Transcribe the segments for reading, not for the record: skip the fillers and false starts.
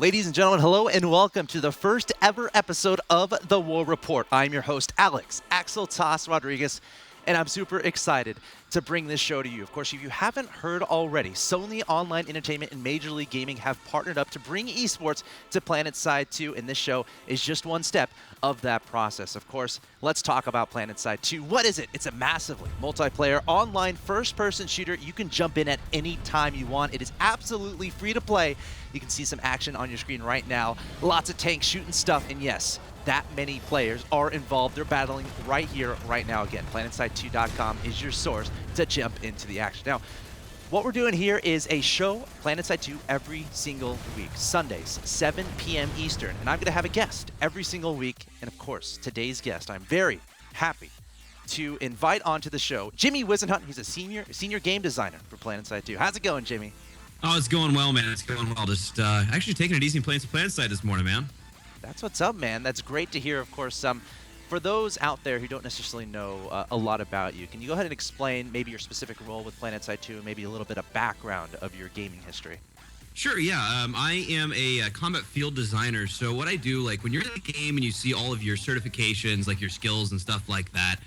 Ladies and gentlemen, hello and welcome to the first ever episode of The War Report. I'm your host, Alex Axel Toss Rodriguez, and I'm super excited to bring this show to you. Of course, if you haven't heard already, Sony Online Entertainment and Major League Gaming have partnered up to bring esports to PlanetSide 2, and this show is just one step of that process. Of course, let's talk about PlanetSide 2. What is it? It's a massively multiplayer online first-person shooter. You can jump in at any time you want. It is absolutely free to play. You can see some action on your screen right now. Lots of tanks shooting stuff, and yes, that many players are involved. They're battling right here, right now. Again, PlanetSide2.com is your source to jump into the action. Now, what we're doing here is a show, PlanetSide 2, every single week, Sundays, 7 p.m. Eastern, and I'm going to have a guest every single week. And of course, today's guest, I'm very happy to invite onto the show Jimmy Whisenhunt. He's a senior game designer for PlanetSide 2. How's it going, Jimmy? Oh, it's going well, man. It's going well. Just actually taking it easy and playing some PlanetSide this morning, man. That's what's up, man. That's great to hear, of course. For those out there who don't necessarily know a lot about you, can you go ahead and explain maybe your specific role with PlanetSide 2 and maybe a little bit of background of your gaming history? Sure, yeah. I am a combat field designer. So what I do, like when you're in the game and you see all of your certifications, like your skills and stuff like that,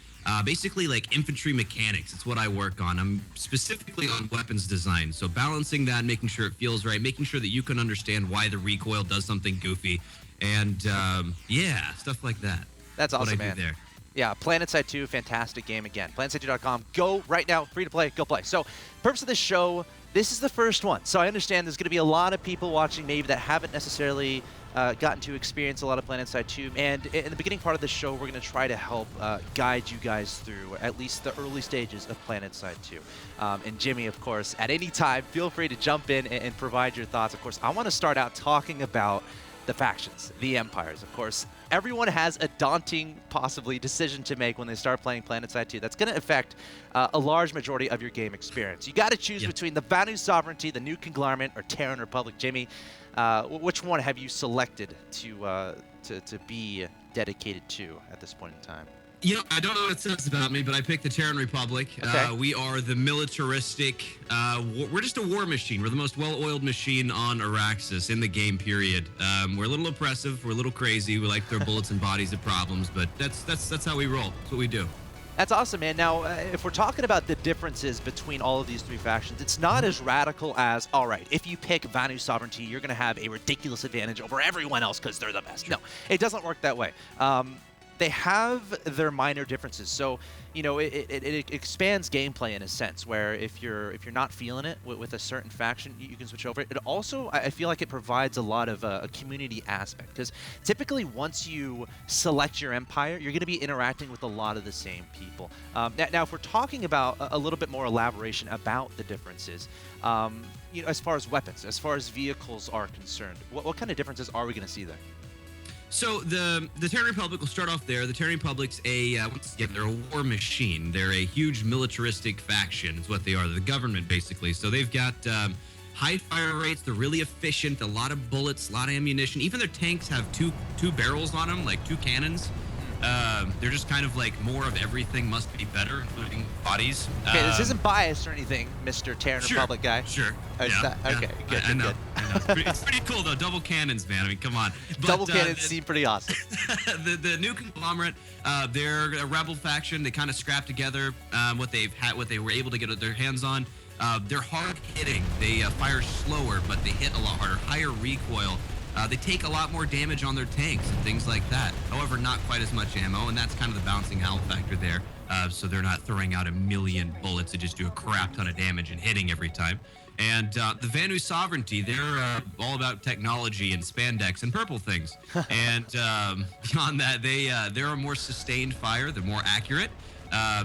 basically like infantry mechanics, it's what I work on. I'm specifically on weapons design. So balancing that, making sure it feels right, making sure that you can understand why the recoil does something goofy. And yeah, stuff like that. That's awesome, man. There. Yeah, PlanetSide 2, fantastic game again. PlanetSide2.com. Go right now, free to play, go play. So, purpose of this show, this is the first one. So I understand there's going to be a lot of people watching maybe that haven't necessarily gotten to experience a lot of PlanetSide 2. And in the beginning part of the show, we're going to try to help guide you guys through at least the early stages of PlanetSide 2. And Jimmy, of course, at any time, feel free to jump in and provide your thoughts. Of course, I want to start out talking about the factions, the empires. Of course, everyone has a daunting, possibly, decision to make when they start playing PlanetSide 2. That's going to affect a large majority of your game experience. You got to choose between the Vanu Sovereignty, the New Conglomerate, or Terran Republic. Jimmy, which one have you selected to be dedicated to at this point in time? You know, I don't know what it says about me, but I picked the Terran Republic. Okay. We are the militaristic, we're just a war machine. We're the most well-oiled machine on Araxis in the game, period. We're a little oppressive, we're a little crazy, we like throw bullets and bodies at problems, but that's how we roll. That's what we do. That's awesome, man. Now, if we're talking about the differences between all of these three factions, it's not as radical as, all right, if you pick Vanu Sovereignty, you're going to have a ridiculous advantage over everyone else because they're the best. No, it doesn't work that way. They have their minor differences, so you know it expands gameplay in a sense. Where if you're not feeling it with a certain faction, you can switch over. It also, I feel like it provides a lot of a community aspect, because typically once you select your empire, you're going to be interacting with a lot of the same people. Now, if we're talking about a little bit more elaboration about the differences, you know, as far as weapons, as far as vehicles are concerned, what kind of differences are we going to see there? So the Terran Republic will start off there. The Terran Republic's once again, they're a war machine. They're a huge militaristic faction. Is what they are. They're the government, basically. So they've got high fire rates. They're really efficient. A lot of bullets, a lot of ammunition. Even their tanks have two barrels on them, like two cannons. They're just kind of like more of everything must be better, including bodies. Okay, this isn't biased or anything, Mr. Terran Republic guy. Sure. Yeah, okay, good. I know. It's pretty cool, though. Double cannons, man. I mean, come on. But, double cannons seem pretty awesome. the New Conglomerate, they're a rebel faction. They kind of scrap together what they were able to get their hands on. They're hard hitting. They fire slower, but they hit a lot harder. Higher recoil. They take a lot more damage on their tanks and things like that. However, not quite as much ammo, and that's kind of the balancing out factor there. So they're not throwing out a million bullets to just do a crap ton of damage and hitting every time. And the Vanu Sovereignty, they're all about technology and spandex and purple things. And beyond that, they're a more sustained fire. They're more accurate.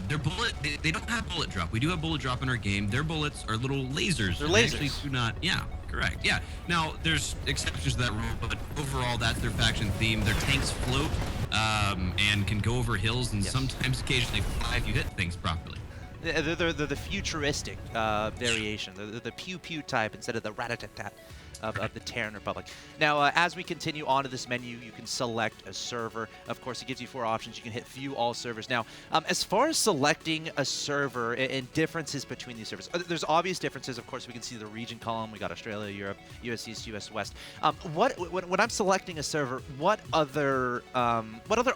Their bullet, they don't have bullet drop. We do have bullet drop in our game. Their bullets are little lasers. They're lasers. They actually do not, yeah, correct. Yeah. Now, there's exceptions to that rule, but overall, that's their faction theme. Their tanks float and can go over hills and sometimes occasionally fly if you hit things properly. They're the futuristic variation. They're the pew-pew type instead of the rat-a-tat-tat of the Terran Republic. Now, as we continue on to this menu, you can select a server. Of course, it gives you 4 options. You can hit view all servers. Now, as far as selecting a server and differences between these servers, there's obvious differences. Of course, we can see the region column. We got Australia, Europe, US East, US West. When I'm selecting a server, what other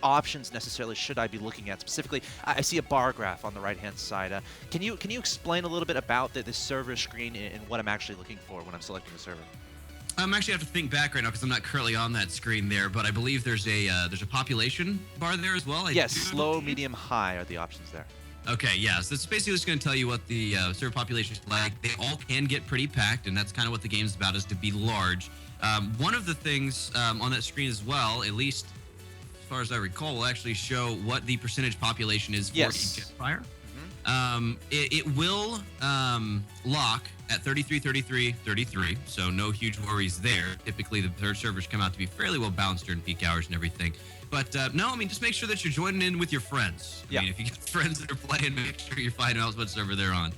options necessarily should I be looking at? Specifically, I see a bar graph on the right-hand side. Can you explain a little bit about the server screen and what I'm actually looking for when I'm selecting a server? Actually have to think back right now because I'm not currently on that screen there, but I believe there's a population bar there as well. Yes, low, medium, high are the options there. Okay, yeah, so it's basically just going to tell you what the server population is like. They all can get pretty packed, and that's kind of what the game's about, is to be large. One of the things on that screen as well, at least as far as I recall, will actually show what the percentage population is for each Jetfire. It will lock at 33, 33, 33, so no huge worries there. Typically, the third servers come out to be fairly well balanced during peak hours and everything. But no, I mean, just make sure that you're joining in with your friends. I mean, if you got friends that are playing, make sure you're finding out what server they're on.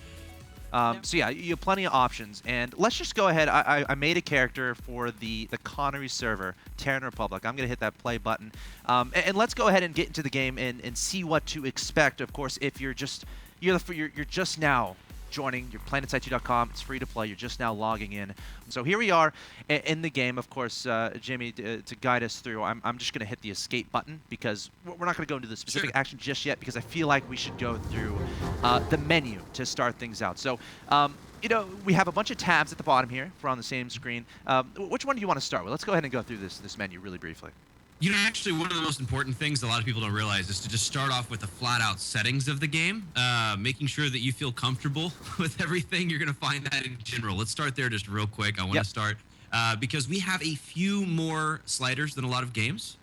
So yeah, you have plenty of options, and let's just go ahead. I made a character for the Connery server, Terran Republic. I'm gonna hit that play button, and let's go ahead and get into the game and see what to expect. Of course, if you're just now joining, you're planetside2.com. It's free to play. You're just now logging in. So here we are in the game. Of course, Jimmy, to guide us through, I'm just going to hit the escape button because we're not going to go into the specific action just yet, because I feel like we should go through the menu to start things out. So, we have a bunch of tabs at the bottom here. If we're on the same screen. Which one do you want to start with? Let's go ahead and go through this menu really briefly. Actually, one of the most important things a lot of people don't realize is to just start off with the flat-out settings of the game, making sure that you feel comfortable with everything. You're going to find that in general. Let's start there just real quick. I want to start because we have a few more sliders than a lot of games.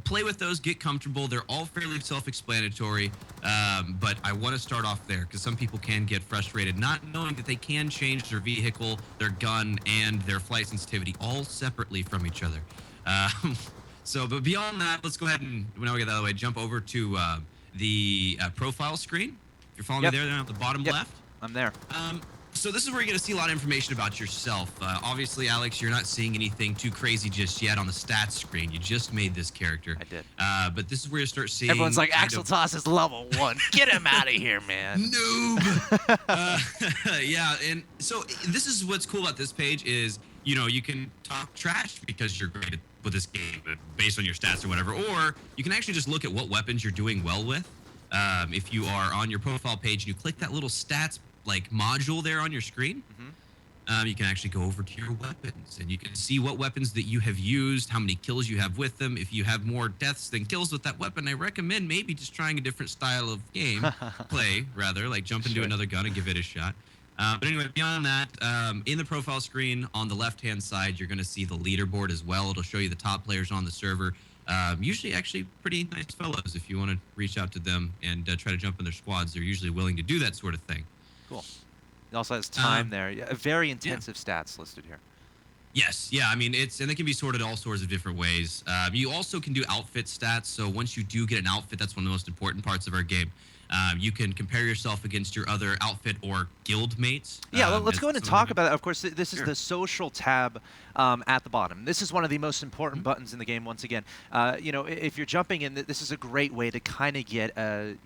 Play with those, get comfortable. They're all fairly self-explanatory, but I want to start off there because some people can get frustrated not knowing that they can change their vehicle, their gun, and their flight sensitivity all separately from each other. But beyond that, let's go ahead and, now we get that out of the way, jump over to the profile screen. If you're following me there, at the bottom left. I'm there. So this is where you're going to see a lot of information about yourself. Obviously, Alex, you're not seeing anything too crazy just yet on the stats screen. You just made this character. I did. But this is where you start seeing... Everyone's like, Axel Toss is level 1. Get him out of here, man. Noob! Yeah, and so this is what's cool about this page is, you can talk trash because you're great with this game based on your stats or whatever, or you can actually just look at what weapons you're doing well with. If you are on your profile page and you click that little stats module there on your screen, you can actually go over to your weapons and you can see what weapons that you have used, how many kills you have with them. If you have more deaths than kills with that weapon, I recommend maybe just trying a different style of play, rather, like jump into another gun and give it a shot. But anyway, beyond that, in the profile screen on the left-hand side, you're going to see the leaderboard as well. It'll show you the top players on the server. Usually actually pretty nice fellows. If you want to reach out to them and try to jump in their squads, they're usually willing to do that sort of thing. Cool. It also has time there. Very intensive stats listed here. Yes, yeah, I mean, and they can be sorted all sorts of different ways. You also can do outfit stats, so once you do get an outfit, that's one of the most important parts of our game. You can compare yourself against your other outfit or guild mates. Yeah, let's go ahead and talk about it. Of course, this is the social tab at the bottom. This is one of the most important buttons in the game, once again. If you're jumping in, this is a great way to kind of get a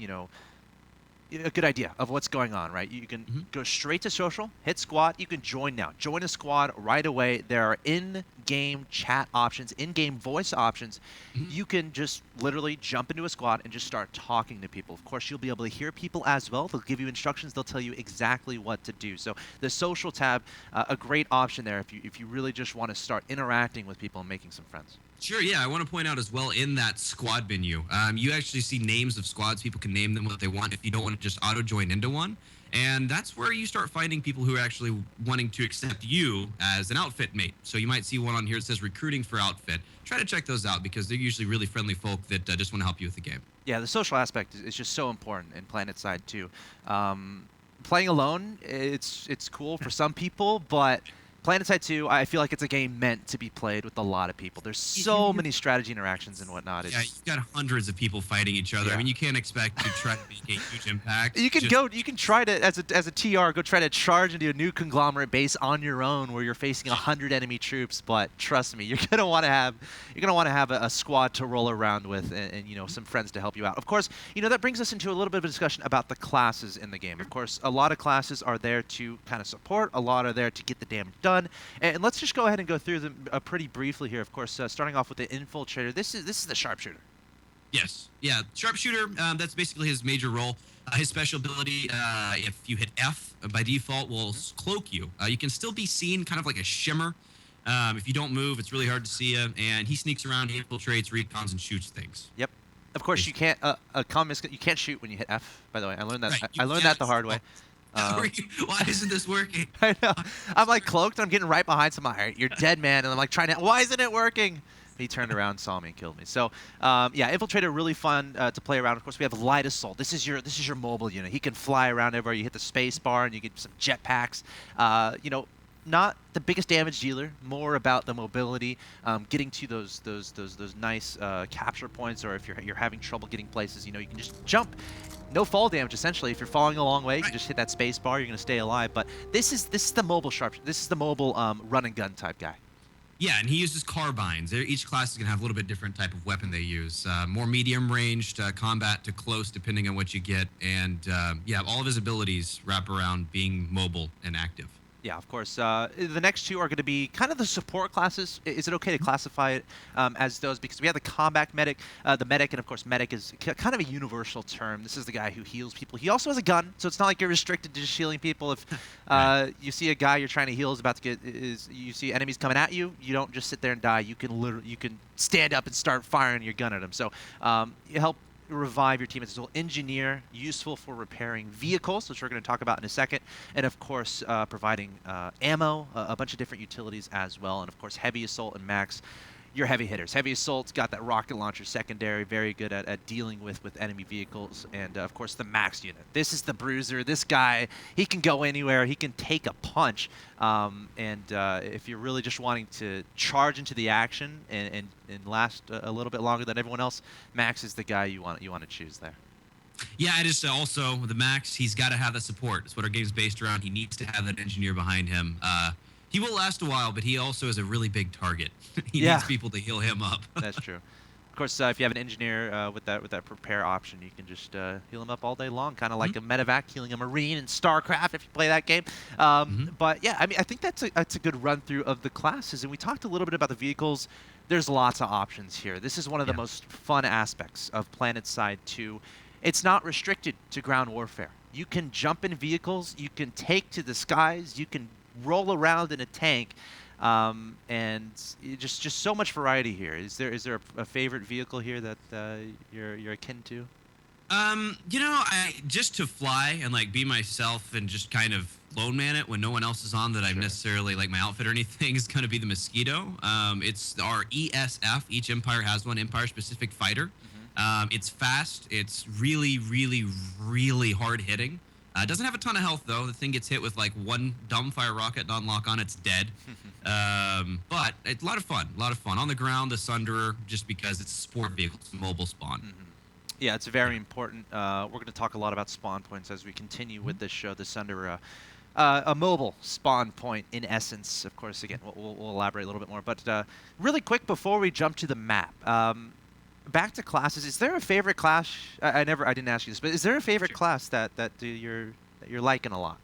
good idea of what's going on, right? You can go straight to social, hit squad. You can join now. Join a squad right away. There are in-game chat options, in-game voice options. You can just literally jump into a squad and just start talking to people. Of course, you'll be able to hear people as well. They'll give you instructions. They'll tell you exactly what to do. So the social tab, a great option there if you really just want to start interacting with people and making some friends. Sure, yeah. I want to point out as well in that squad menu, you actually see names of squads. People can name them what they want if you don't want to just auto-join into one. And that's where you start finding people who are actually wanting to accept you as an outfit mate. So you might see one on here that says recruiting for outfit. Try to check those out because they're usually really friendly folk that just want to help you with the game. Yeah, the social aspect is just so important in PlanetSide 2. Playing alone, it's cool for some people, but PlanetSide 2, I feel like it's a game meant to be played with a lot of people. There's so many strategy interactions and whatnot. Yeah, you've got hundreds of people fighting each other. Yeah. I mean, you can't expect to try to make a huge impact. You can try to, as a TR, go try to charge into a new conglomerate base on your own where you're facing 100 enemy troops. But trust me, you're gonna want to have a squad to roll around with, and you know, some friends to help you out. Of course, you know, that brings us into a little bit of a discussion about the classes in the game. Of course, a lot of classes are there to kind of support, a lot are there to get the damage done, and let's just go ahead and go through them pretty briefly here. Of course, starting off with the Infiltrator. This is the Sharpshooter. Yes. Yeah. Sharpshooter, that's basically his major role. His special ability, if you hit F by default, will cloak you. You can still be seen kind of like a shimmer. If you don't move, it's really hard to see you. And he sneaks around, he infiltrates, recons, and shoots things. Yep. Of course, you can't. You can't shoot when you hit F. By the way, I learned that. Right, I learned that the hard way. Why isn't this working? I know. I'm like cloaked. I'm getting right behind somebody. You're dead, man. And I'm like trying to. Why isn't it working? He turned around, saw me, and killed me. So, yeah, Infiltrator, really fun to play around. Of course, we have Light Assault. This is your mobile unit. He can fly around everywhere. You hit the space bar, and you get some jetpacks. You know, not the biggest damage dealer. More about the mobility, getting to those nice capture points, or if you're having trouble getting places, you know, you can just jump. No fall damage, essentially. If you're falling a long way, you can just hit that space bar. You're going to stay alive. But this is the mobile sharpshooter. This is the mobile run and gun type guy. Yeah, and he uses carbines. Each class is going to have a little bit different type of weapon they use. More medium ranged combat to close, depending on what you get. And yeah, all of his abilities wrap around being mobile and active. Yeah, of course. The next two are going to be kind of the support classes. Is it okay to classify it as those? Because we have the combat medic, the medic, and of course medic is kind of a universal term. This is the guy who heals people. He also has a gun, so it's not like you're restricted to just healing people. If you see a guy you're trying to heal you see enemies coming at you, you don't just sit there and die. You can stand up and start firing your gun at them. So you help revive your team. It's a little engineer, useful for repairing vehicles, which we're going to talk about in a second, and of course providing ammo, a bunch of different utilities as well, and of course heavy assault and max. Your heavy hitters. Heavy assault's got that rocket launcher secondary, very good at dealing with enemy vehicles, and of course the max unit. This is the bruiser. This guy, he can go anywhere. He can take a punch, and if you're really just wanting to charge into the action and last a little bit longer than everyone else, Max is the guy you want to choose there. Yeah, it is also the Max. He's got to have the support. That's what our game's based around. He needs to have that engineer behind him. He will last a while, but he also is a really big target. He needs people to heal him up. That's true. Of course, if you have an engineer with that prepare option, you can just heal him up all day long, kind of like a medevac healing a marine in StarCraft if you play that game. But yeah, I mean, I think that's a good run through of the classes, and we talked a little bit about the vehicles. There's lots of options here. This is one of the most fun aspects of PlanetSide 2. It's not restricted to ground warfare. You can jump in vehicles. You can take to the skies. You can roll around in a tank, and just so much variety here. Is there a favorite vehicle here that you're akin to? You know, I just to fly and like be myself and just kind of lone man it when no one else is on that I'm necessarily like my outfit or anything is going to be the Mosquito. It's our ESF. Each Empire has one Empire specific fighter. It's fast. It's really, really, really hard hitting. Doesn't have a ton of health, though. The thing gets hit with, like, one dumbfire rocket non-lock on, it's dead. But it's a lot of fun. A lot of fun. On the ground, the Sunderer, just because it's a sport vehicle. It's a mobile spawn. Yeah, it's very important. We're going to talk a lot about spawn points as we continue with this show. The Sunderer, a mobile spawn point, in essence. Of course, again, we'll elaborate a little bit more. But really quick, before we jump to the map, back to classes. Is there a favorite class? I didn't ask you this, but is there a favorite class that you're liking a lot?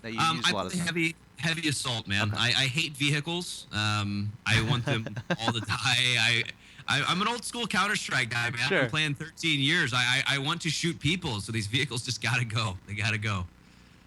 That you use a lot of the time? Heavy assault, man. Okay. I hate vehicles. I want them all the time. I'm an old school Counter-Strike guy, man. I've been playing 13 years. I want to shoot people, so these vehicles just gotta go. They gotta go.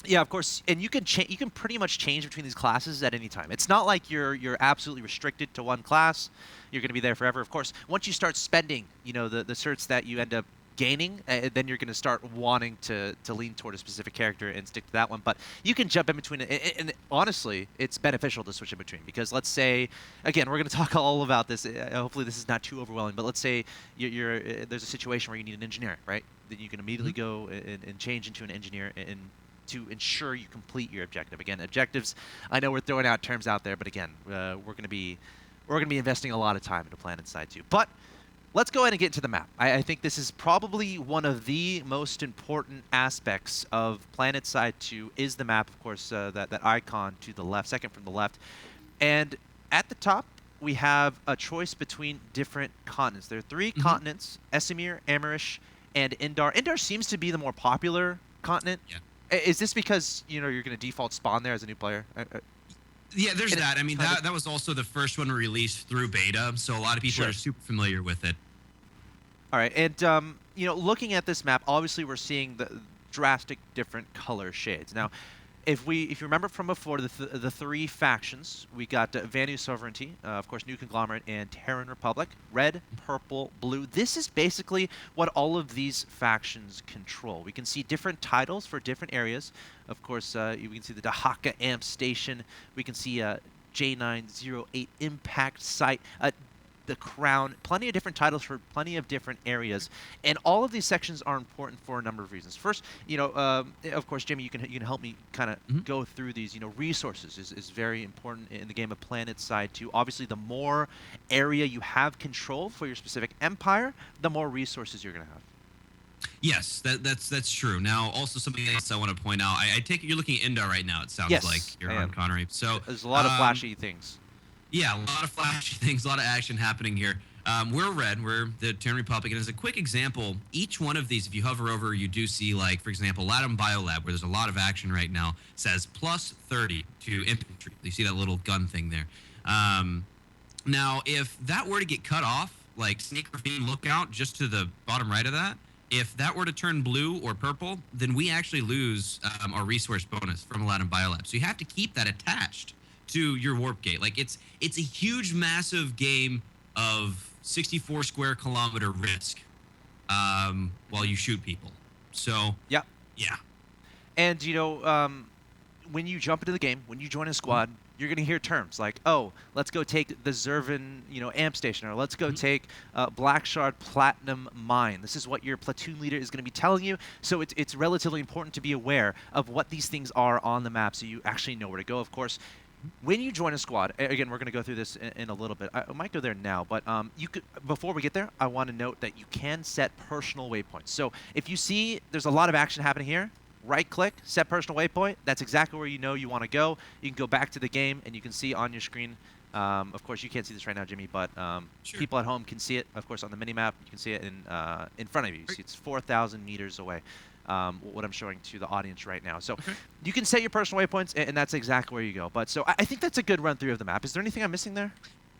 Yeah, of course, and you can pretty much change between these classes at any time. It's not like you're absolutely restricted to one class. You're going to be there forever. Of course, once you start spending, you know, the certs that you end up gaining, then you're going to start wanting to lean toward a specific character and stick to that one. But you can jump in between it, and honestly, it's beneficial to switch in between because let's say, again, we're going to talk all about this. Hopefully, this is not too overwhelming. But let's say there's a situation where you need an engineer, right? Then you can immediately go and change into an engineer and to ensure you complete your objective. Again, objectives, I know we're throwing out terms out there, but again, we're going to be investing a lot of time into PlanetSide 2. But let's go ahead and get into the map. I think this is probably one of the most important aspects of PlanetSide 2 is the map, of course, that icon to the left, second from the left. And at the top, we have a choice between different continents. There are 3 continents, Esamir, Amerish, and Indar. Indar seems to be the more popular continent. Yeah. Is this because, you're going to default spawn there as a new player? Yeah, there's that. I mean, that was also the first one released through beta, so a lot of people are super familiar with it. All right, and looking at this map, obviously we're seeing the drastic different color shades. Now, if you remember from before, the 3 factions, we got Vanu Sovereignty, of course, New Conglomerate, and Terran Republic. Red, purple, blue. This is basically what all of these factions control. We can see different titles for different areas. Of course, you can see the Dahaka Amp Station. We can see J908 Impact Site. The Crown, plenty of different titles for plenty of different areas, and all of these sections are important for a number of reasons. First, of course, Jimmy, you can help me kind of go through these. Resources is very important in the game of PlanetSide 2. Obviously, the more area you have control for your specific empire, the more resources you're going to have. Yes, that's true. Now, also something else I want to point out. I take it you're looking at Indar right now. It sounds like you're on Connery. So there's a lot of flashy things. Yeah, a lot of flashy things, a lot of action happening here. We're red, we're the Terran Republic, and as a quick example, each one of these, if you hover over, you do see, like, for example, Latam Biolab, where there's a lot of action right now, says plus 30 to infantry. You see that little gun thing there. Now, if that were to get cut off, like Sneak Ravine Lookout, just to the bottom right of that, if that were to turn blue or purple, then we actually lose our resource bonus from Latam Biolab. So you have to keep that attached to your warp gate. Like it's a huge, massive game of 64 square kilometer risk while you shoot people. So yeah. And when you jump into the game, when you join a squad, you're going to hear terms like, oh, let's go take the Zervan, amp station, or let's go take Black Shard Platinum Mine. This is what your platoon leader is going to be telling you. So it's relatively important to be aware of what these things are on the map so you actually know where to go. Of course, when you join a squad, again, we're going to go through this in a little bit. I might go there now, but before we get there, I want to note that you can set personal waypoints. So if you see there's a lot of action happening here, right-click, set personal waypoint. That's exactly where you want to go. You can go back to the game, and you can see on your screen. Of course, you can't see this right now, Jimmy, but people at home can see it. Of course, on the mini-map, you can see it in front of you. You see it's 4,000 meters away. What I'm showing to the audience right now. So you can set your personal waypoints, and that's exactly where you go. But so I think that's a good run-through of the map. Is there anything I'm missing there?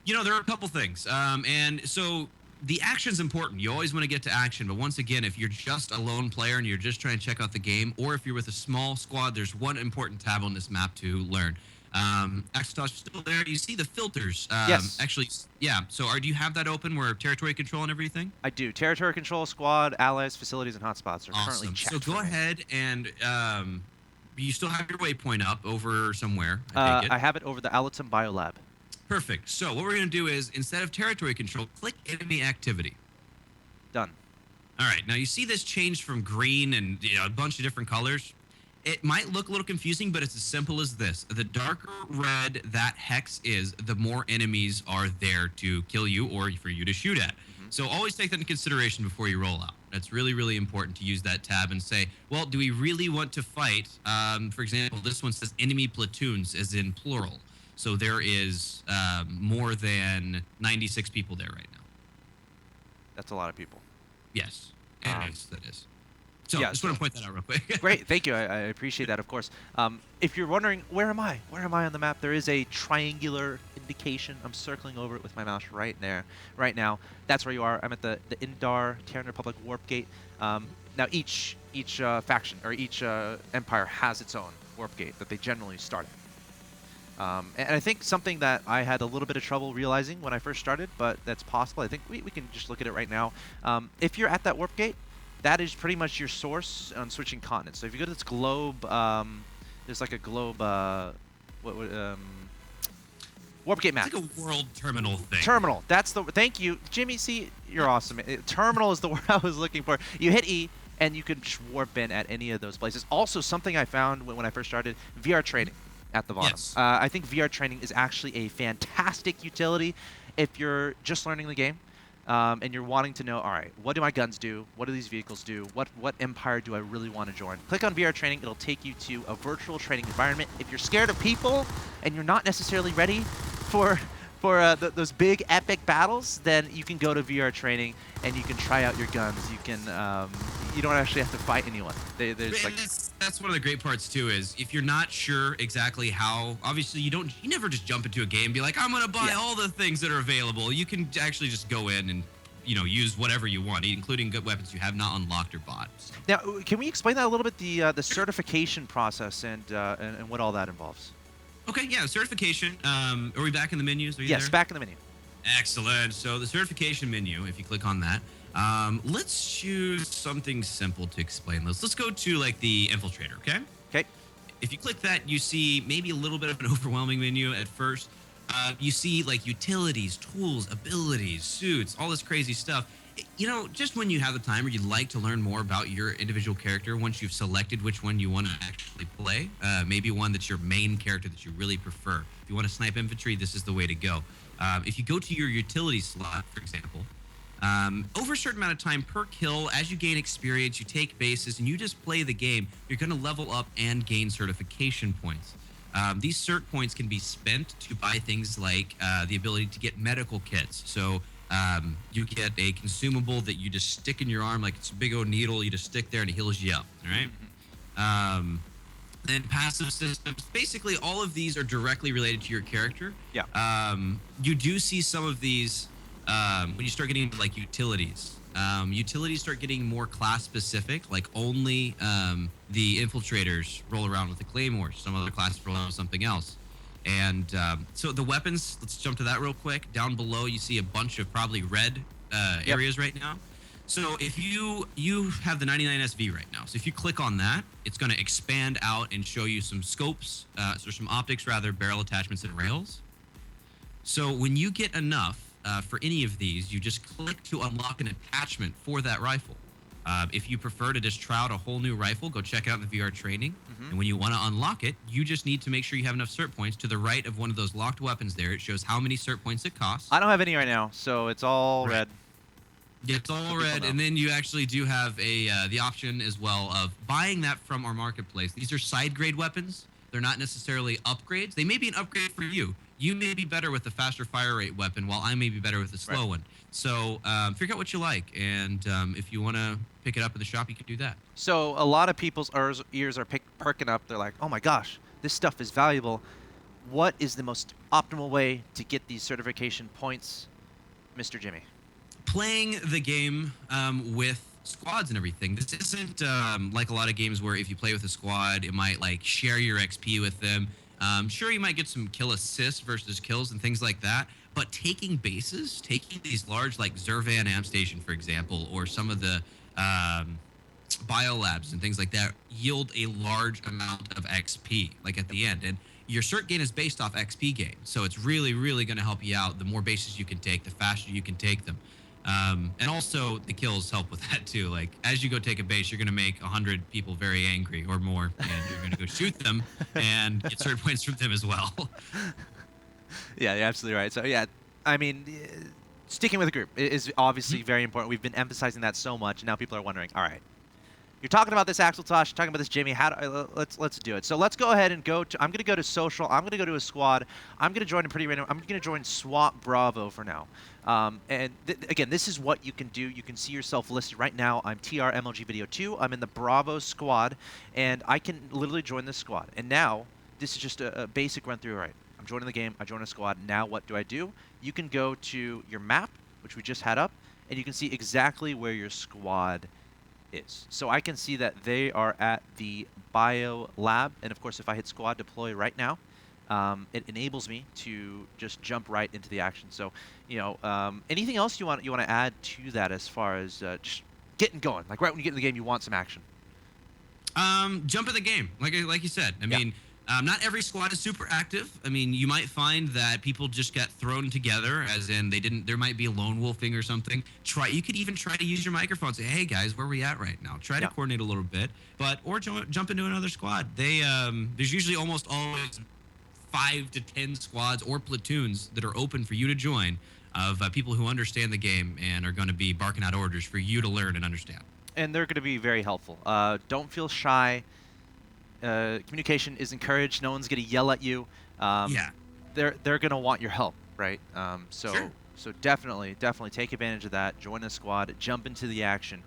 There are a couple things. And so the action's important. You always want to get to action. But once again, if you're just a lone player and you're just trying to check out the game, or if you're with a small squad, there's one important tab on this map to learn. Axeltosh, still there? You see the filters. Yes. Actually, yeah. So do you have that open where territory control and everything? I do. Territory control, squad, allies, facilities, and hotspots are currently checked. So go ahead and you still have your waypoint up over somewhere, I have it over the Alatum Biolab. Perfect. So what we're going to do is, instead of territory control, click enemy activity. Done. All right. Now, you see this change from green and a bunch of different colors. It might look a little confusing, but it's as simple as this. The darker red that hex is, the more enemies are there to kill you or for you to shoot at. So always take that into consideration before you roll out. That's really, really important to use that tab and say, well, do we really want to fight? For example, this one says enemy platoons, as in plural. So there is more than 96 people there right now. That's a lot of people. Yes, that is. So I just want to point that out real quick. Great, thank you. I appreciate that, of course. If you're wondering, where am I? Where am I on the map? There is a triangular indication. I'm circling over it with my mouse right there, right now. That's where you are. I'm at the Indar Terran Republic Warp Gate. Now, each faction or each empire has its own warp gate that they generally start at. And I think something that I had a little bit of trouble realizing when I first started, but that's possible. I think we can just look at it right now. If you're at that warp gate, that is pretty much your source on switching continents. So if you go to this globe, there's like a globe, warp gate map. It's like a world terminal thing. Terminal. That's the. Thank you, Jimmy. See, you're awesome. Terminal is the word I was looking for. You hit E, and you can warp in at any of those places. Also, something I found when I first started, VR training at the bottom. Yes. I think VR training is actually a fantastic utility if you're just learning the game. And you're wanting to know, all right, what do my guns do? What do these vehicles do? What empire do I really want to join? Click on VR training. It'll take you to a virtual training environment. If you're scared of people and you're not necessarily ready for those big epic battles, then you can go to VR training and you can try out your guns. You can you don't actually have to fight anyone. There's like That's one of the great parts too. Is if you're not sure exactly how, obviously you never just jump into a game and be like, I'm gonna buy all the things that are available. You can actually just go in and use whatever you want, including good weapons you have not unlocked or bought. So. Now, can we explain that a little bit? The certification process and what all that involves. Okay, yeah, certification. Are we back in the menus? Are you Yes, there? back in the menu. Excellent. So the certification menu, if you click on that, let's choose something simple to explain this. Let's go to like the infiltrator, okay? Okay. If you click that, you see maybe a little bit of an overwhelming menu at first. You see like utilities, tools, abilities, suits, all this crazy stuff. Just when you have the time or you'd like to learn more about your individual character, once you've selected which one you want to actually play, maybe one that's your main character that you really prefer. If you want to snipe infantry, this is the way to go. If you go to your utility slot, for example, over a certain amount of time per kill, as you gain experience, you take bases, and you just play the game, you're going to level up and gain certification points. These cert points can be spent to buy things like the ability to get medical kits. So you get a consumable that you just stick in your arm like it's a big old needle. You just stick there and it heals you up. All right. Then passive systems. Basically, all of these are directly related to your character. Yeah. You do see some of these when you start getting like utilities. Utilities start getting more class specific, like only the infiltrators roll around with the claymores. Some other classes roll around with something else. And so the weapons, let's jump to that real quick. Down below, you see a bunch of probably red areas right now. So if you have the 99 SV right now, so if you click on that, it's going to expand out and show you some scopes, or some optics rather, barrel attachments and rails. So when you get enough for any of these, you just click to unlock an attachment for that rifle. If you prefer to just try out a whole new rifle, go check out the VR training. And when you want to unlock it, you just need to make sure you have enough cert points. To the right of one of those locked weapons there, it shows how many cert points it costs. I don't have any right now, so it's all red. Yeah, it's all red, and then you actually do have the option as well of buying that from our marketplace. These are side grade weapons. They're not necessarily upgrades. They may be an upgrade for you. You may be better with the faster fire rate weapon, while I may be better with the slow one. So figure out what you like, and if you want to pick it up in the shop, you can do that. So a lot of people's ears are perking up. They're like, oh my gosh, this stuff is valuable. What is the most optimal way to get these certification points, Mr. Jimmy? Playing the game with squads and everything. This isn't like a lot of games where if you play with a squad, it might like share your XP with them. Sure, you might get some kill assists versus kills and things like that, but taking bases, taking these large like Zervan Amp Station, for example, or some of the biolabs and things like that yield a large amount of XP, like at the end. And your cert gain is based off XP gain, so it's really, really going to help you out. The more bases you can take, the faster you can take them. And also the kills help with that too. Like as you go take a base, you're going to make 100 people very angry or more, and you're going to go shoot them and get cert points from them as well. Yeah, you're absolutely right. So yeah, I mean, sticking with the group is obviously very important. We've been emphasizing that so much, and now people are wondering, all right, you're talking about this Axel Tosh, you're talking about this Jimmy. Let's do it. So let's go ahead and go to. I'm going to go to social. I'm going to go to a squad. I'm going to join a pretty random. I'm going to join SWAT Bravo for now. And again, this is what you can do. You can see yourself listed right now. I'm TR MLG Video 2. I'm in the Bravo squad, and I can literally join this squad. And now this is just a basic run through. Right, I'm joining the game. I join a squad. Now what do I do? You can go to your map, which we just had up, and you can see exactly where your squad is. So I can see that they are at the bio lab, and of course if I hit squad deploy right now, it enables me to just jump right into the action. So anything else you want to add to that as far as just getting going, like right when you get in the game you want some action? Jump in the game, like you said. I mean, Not every squad is super active. I mean, you might find that people just get thrown together, as in they didn't. There might be a lone wolfing or something. You could even try to use your microphone. Say, "Hey guys, where are we at right now?" Try to coordinate a little bit, or jump into another squad. There's usually almost always 5 to 10 squads or platoons that are open for you to join, of people who understand the game and are going to be barking out orders for you to learn and understand. And they're going to be very helpful. Don't feel shy. Communication is encouraged. No one's going to yell at you. They're going to want your help, right? Sure. So definitely take advantage of that. Join the squad. Jump into the action.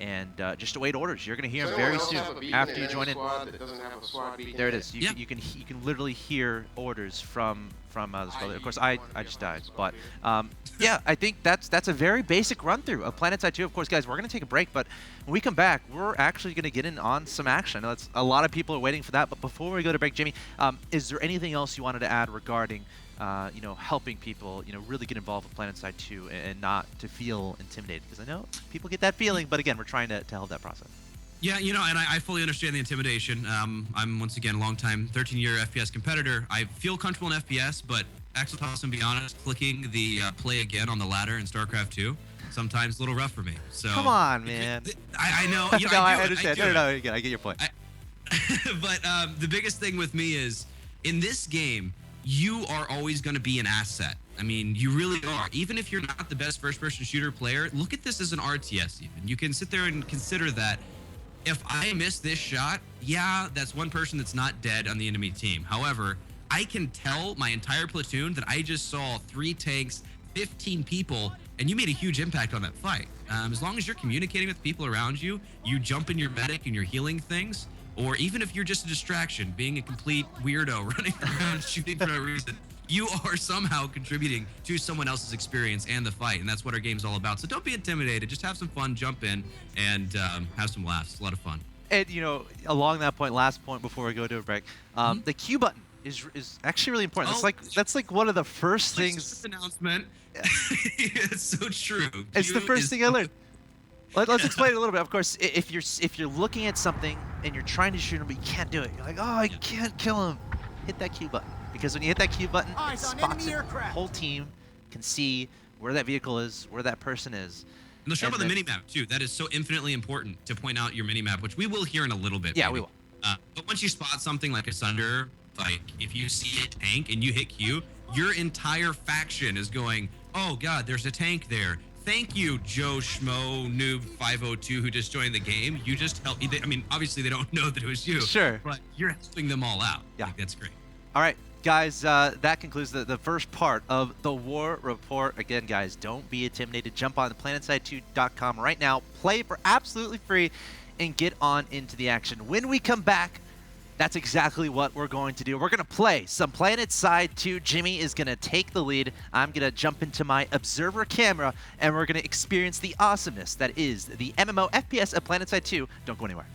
And just await orders. You're going to hear them very soon after you join in. There it is. You can literally hear orders from the squad. Of course, I just died, but yeah, I think that's a very basic run through of PlanetSide 2. Of course, guys, we're going to take a break, but when we come back, we're actually going to get in on some action. I know a lot of people are waiting for that, but before we go to break, Jimmy, is there anything else you wanted to add regarding helping people, really get involved with PlanetSide 2 and not to feel intimidated? Because I know people get that feeling, but again, we're trying to help that process. Yeah, and I fully understand the intimidation. I'm, once again, a long-time 13-year FPS competitor. I feel comfortable in FPS, but Axeltoss, and be honest, clicking the play again on the ladder in StarCraft 2, sometimes a little rough for me. So come on, man. I know. No, I understand. No, I get your point. But the biggest thing with me is, in this game, you are always going to be an asset. I mean, you really are. Even if you're not the best first-person shooter player, look at this as an RTS even. You can sit there and consider that if I miss this shot, yeah, that's one person that's not dead on the enemy team. However, I can tell my entire platoon that I just saw 3 tanks, 15 people, and you made a huge impact on that fight. As long as you're communicating with people around you, you jump in your medic and you're healing things, or even if you're just a distraction, being a complete weirdo running around shooting for no reason, you are somehow contributing to someone else's experience and the fight, and that's what our game's all about. So don't be intimidated. Just have some fun, jump in, and have some laughs. It's a lot of fun. And, along that point, last point before we go to a break, the Q button is actually really important. That's like one of the first things. Announcement. It's so true. It's the first thing I learned. Let's explain it a little bit. Of course, if you're looking at something and you're trying to shoot him but you can't do it, you're like, oh, I can't kill him. Hit that Q button, because when you hit that Q button, it spots it. The whole team can see where that vehicle is, where that person is. And let's talk about the minimap too. That is so infinitely important to point out your minimap, which we will hear in a little bit. Yeah, maybe. we will. But once you spot something like a Sunder, like if you see a tank and you hit Q, your entire faction is going, oh God, there's a tank there. Thank you, Joe Schmo Noob 502 who just joined the game. You just helped. I mean, obviously they don't know that it was you. Sure. But you're helping them all out. Yeah. Like, that's great. All right, guys, that concludes the first part of the War Report. Again, guys, don't be intimidated. Jump on planetside2.com right now. Play for absolutely free and get on into the action. When we come back, that's exactly what we're going to do. We're going to play some PlanetSide 2. Jimmy is going to take the lead. I'm going to jump into my observer camera, and we're going to experience the awesomeness that is the MMO FPS of PlanetSide 2. Don't go anywhere.